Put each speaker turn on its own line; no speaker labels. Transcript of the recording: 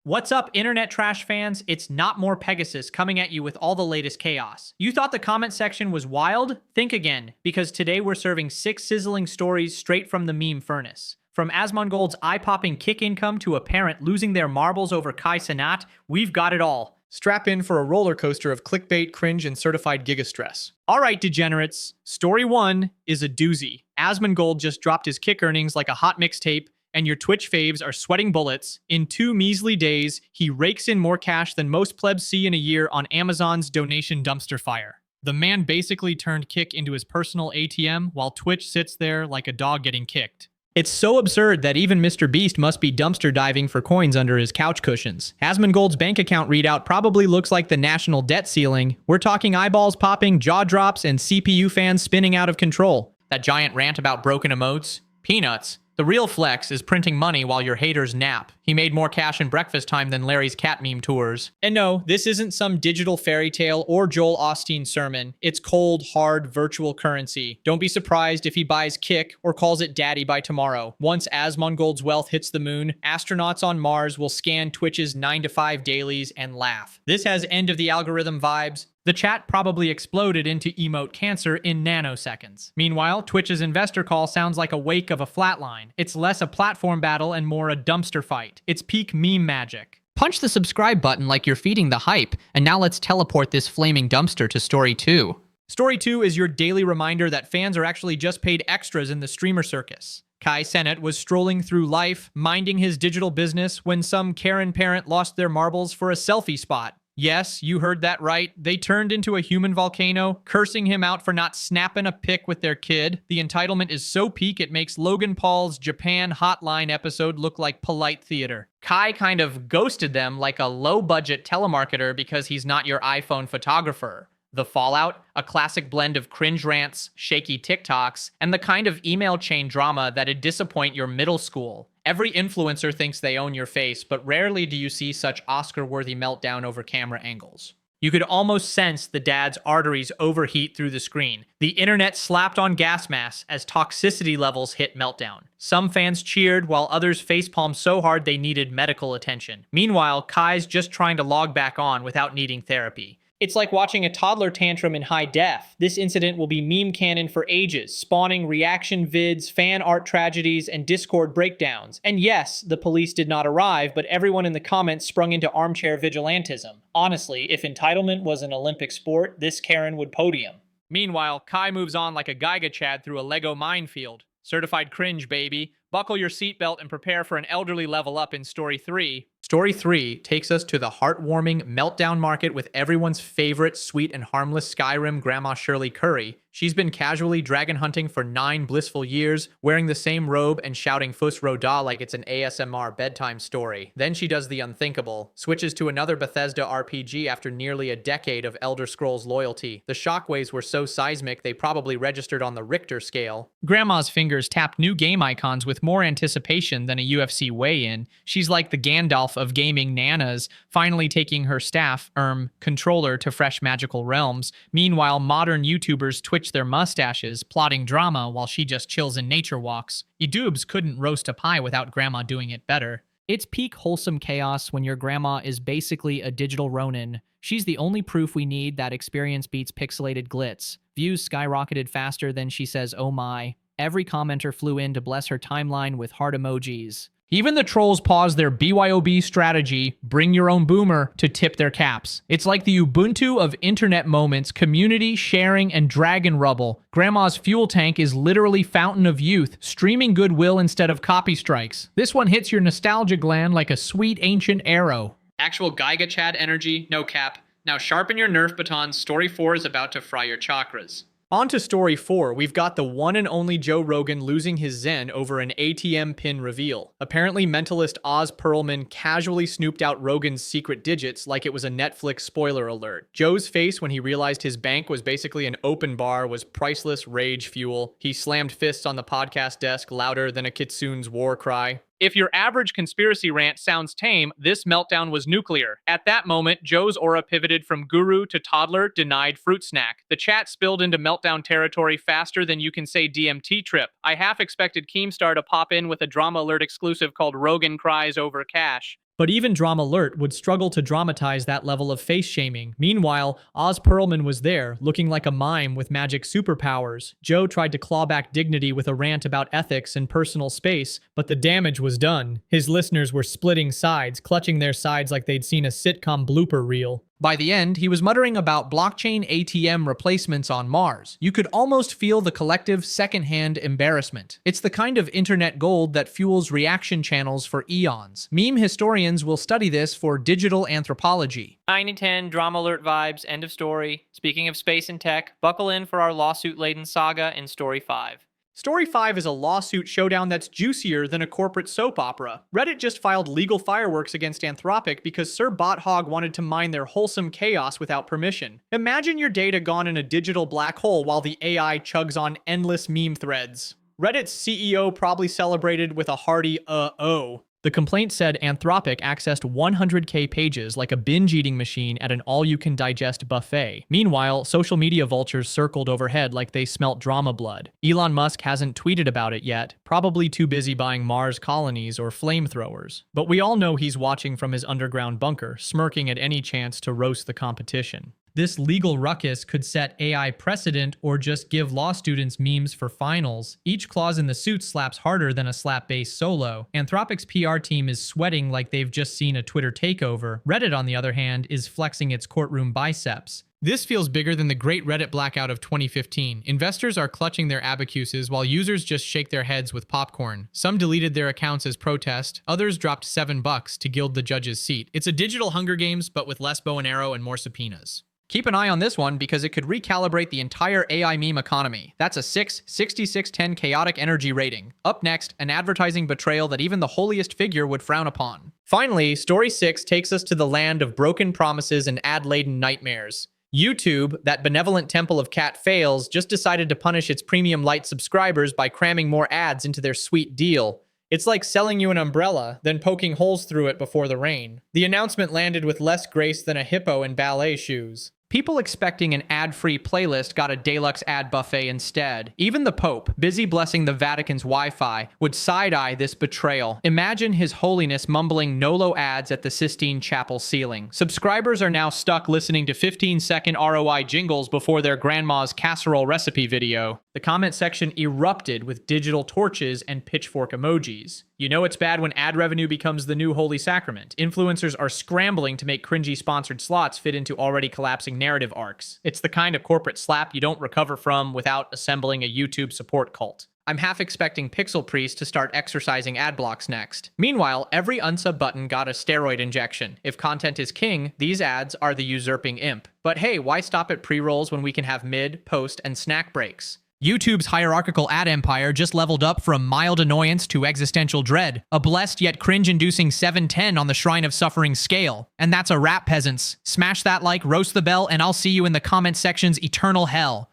What's up, internet trash fans? It's NotMorePegasus coming at you with all the latest chaos. You thought the comment section was wild? Think again, because today we're serving 6 sizzling stories straight from the meme furnace. From Asmongold's eye-popping kick income to a parent losing their marbles over Cenat, we've got it all.
Strap in for a roller coaster of clickbait, cringe, and certified gigastress.
All right, degenerates. Story 1 is a doozy. Asmongold just dropped his kick earnings like a hot mixtape, and your Twitch faves are sweating bullets. In 2 measly days, he rakes in more cash than most plebs see in a year on Amazon's donation dumpster fire. The man basically turned Kick into his personal ATM while Twitch sits there like a dog getting kicked. It's so absurd that even Mr. Beast must be dumpster diving for coins under his couch cushions. Asmongold's bank account readout probably looks like the national debt ceiling. We're talking eyeballs popping, jaw drops, and CPU fans spinning out of control. That giant rant about broken emotes? Peanuts. The real flex is printing money while your haters nap. He made more cash in breakfast time than Larry's cat meme tours. And no, this isn't some digital fairy tale or Joel Osteen sermon. It's cold, hard, virtual currency. Don't be surprised if he buys Kick or calls it daddy by tomorrow. Once Asmongold's wealth hits the moon, astronauts on Mars will scan Twitch's 9-to-5 dailies and laugh. This has end of the algorithm vibes. The chat probably exploded into emote cancer in nanoseconds. Meanwhile, Twitch's investor call sounds like a wake of a flatline. It's less a platform battle and more a dumpster fight. It's peak meme magic. Punch the subscribe button like you're feeding the hype, and now let's teleport this flaming dumpster to Story 2. Story 2 is your daily reminder that fans are actually just paid extras in the streamer circus. Cenat was strolling through life, minding his digital business, when some Karen parent lost their marbles for a selfie spot. Yes, you heard that right. They turned into a human volcano, cursing him out for not snapping a pic with their kid. The entitlement is so peak it makes Logan Paul's Japan Hotline episode look like polite theater. Kai kind of ghosted them like a low-budget telemarketer because he's not your iPhone photographer. The fallout? A classic blend of cringe rants, shaky TikToks, and the kind of email chain drama that'd disappoint your middle school. Every influencer thinks they own your face, but rarely do you see such Oscar-worthy meltdown over camera angles. You could almost sense the dad's arteries overheat through the screen. The internet slapped on gas masks as toxicity levels hit meltdown. Some fans cheered, while others facepalmed so hard they needed medical attention. Meanwhile, Kai's just trying to log back on without needing therapy. It's like watching a toddler tantrum in high def. This incident will be meme canon for ages, spawning reaction vids, fan art tragedies, and Discord breakdowns. And yes, the police did not arrive, but everyone in the comments sprung into armchair vigilantism. Honestly, if entitlement was an Olympic sport, this Karen would podium. Meanwhile, Kai moves on like a Giga Chad through a Lego minefield. Certified cringe, baby. Buckle your seatbelt and prepare for an elderly level up in Story 3. Story 3 takes us to the heartwarming meltdown market with everyone's favorite sweet and harmless Skyrim Grandma Shirley Curry. She's been casually dragon hunting for 9 blissful years, wearing the same robe and shouting Fus Roda like it's an ASMR bedtime story. Then she does the unthinkable, switches to another Bethesda RPG after nearly a decade of Elder Scrolls loyalty. The shockwaves were so seismic they probably registered on the Richter scale. Grandma's fingers tapped new game icons with more anticipation than a UFC weigh-in. She's like the Gandalf of gaming nanas, finally taking her staff, controller to fresh magical realms. Meanwhile, modern YouTubers twitch their mustaches, plotting drama while she just chills in nature walks. Edoobs couldn't roast a pie without Grandma doing it better. It's peak wholesome chaos when your grandma is basically a digital Ronin. She's the only proof we need that experience beats pixelated glitz. Views skyrocketed faster than she says oh my. Every commenter flew in to bless her timeline with heart emojis. Even the trolls paused their BYOB strategy, bring your own boomer, to tip their caps. It's like the Ubuntu of internet moments, community, sharing, and dragon rubble. Grandma's fuel tank is literally fountain of youth, streaming goodwill instead of copy strikes. This one hits your nostalgia gland like a sweet ancient arrow. Actual Giga Chad energy, no cap. Now sharpen your Nerf batons, Story 4 is about to fry your chakras. On to Story 4, we've got the one and only Joe Rogan losing his zen over an ATM PIN reveal. Apparently, mentalist Oz Perlman casually snooped out Rogan's secret digits like it was a Netflix spoiler alert. Joe's face when he realized his bank was basically an open bar was priceless rage fuel. He slammed fists on the podcast desk louder than a kitsune's war cry. If your average conspiracy rant sounds tame, this meltdown was nuclear. At that moment, Joe's aura pivoted from guru to toddler, denied fruit snack. The chat spilled into meltdown territory faster than you can say DMT trip. I half expected Keemstar to pop in with a drama alert exclusive called Rogan Cries Over Cash. But even DramaAlert would struggle to dramatize that level of face shaming. Meanwhile, Oz Perlman was there, looking like a mime with magic superpowers. Joe tried to claw back dignity with a rant about ethics and personal space, but the damage was done. His listeners were splitting sides, clutching their sides like they'd seen a sitcom blooper reel. By the end, he was muttering about blockchain ATM replacements on Mars. You could almost feel the collective secondhand embarrassment. It's the kind of internet gold that fuels reaction channels for eons. Meme historians will study this for digital anthropology.
9 and 10, drama alert vibes, end of story. Speaking of space and tech, buckle in for our lawsuit-laden saga in Story 5.
Story 5 is a lawsuit showdown that's juicier than a corporate soap opera. Reddit just filed legal fireworks against Anthropic because Sir Bothog wanted to mine their wholesome chaos without permission. Imagine your data gone in a digital black hole while the AI chugs on endless meme threads. Reddit's CEO probably celebrated with a hearty oh. The complaint said Anthropic accessed 100K pages like a binge-eating machine at an all-you-can-digest buffet. Meanwhile, social media vultures circled overhead like they smelt drama blood. Elon Musk hasn't tweeted about it yet, probably too busy buying Mars colonies or flamethrowers. But we all know he's watching from his underground bunker, smirking at any chance to roast the competition. This legal ruckus could set AI precedent or just give law students memes for finals. Each clause in the suit slaps harder than a slap-based solo. Anthropic's PR team is sweating like they've just seen a Twitter takeover. Reddit, on the other hand, is flexing its courtroom biceps. This feels bigger than the great Reddit blackout of 2015. Investors are clutching their abacuses while users just shake their heads with popcorn. Some deleted their accounts as protest, others dropped $7 to gild the judge's seat. It's a digital Hunger Games, but with less bow and arrow and more subpoenas. Keep an eye on this one because it could recalibrate the entire AI meme economy. That's a 66610 chaotic energy rating. Up next, an advertising betrayal that even the holiest figure would frown upon. Finally, Story 6 takes us to the land of broken promises and ad-laden nightmares. YouTube, that benevolent temple of cat fails, just decided to punish its premium light subscribers by cramming more ads into their sweet deal. It's like selling you an umbrella, then poking holes through it before the rain. The announcement landed with less grace than a hippo in ballet shoes. People expecting an ad-free playlist got a deluxe ad buffet instead. Even the Pope, busy blessing the Vatican's Wi-Fi, would side-eye this betrayal. Imagine His Holiness mumbling Nolo ads at the Sistine Chapel ceiling. Subscribers are now stuck listening to 15-second ROI jingles before their grandma's casserole recipe video. The comment section erupted with digital torches and pitchfork emojis. You know it's bad when ad revenue becomes the new holy sacrament. Influencers are scrambling to make cringy sponsored slots fit into already collapsing narrative arcs. It's the kind of corporate slap you don't recover from without assembling a YouTube support cult. I'm half expecting Pixel Priest to start exercising ad blocks next. Meanwhile, every unsub button got a steroid injection. If content is king, these ads are the usurping imp. But hey, why stop at pre-rolls when we can have mid, post, and snack breaks? YouTube's hierarchical ad empire just leveled up from mild annoyance to existential dread, a blessed yet cringe-inducing 710 on the Shrine of Suffering scale. And that's a wrap, peasants. Smash that like, roast the bell, and I'll see you in the comment section's eternal hell.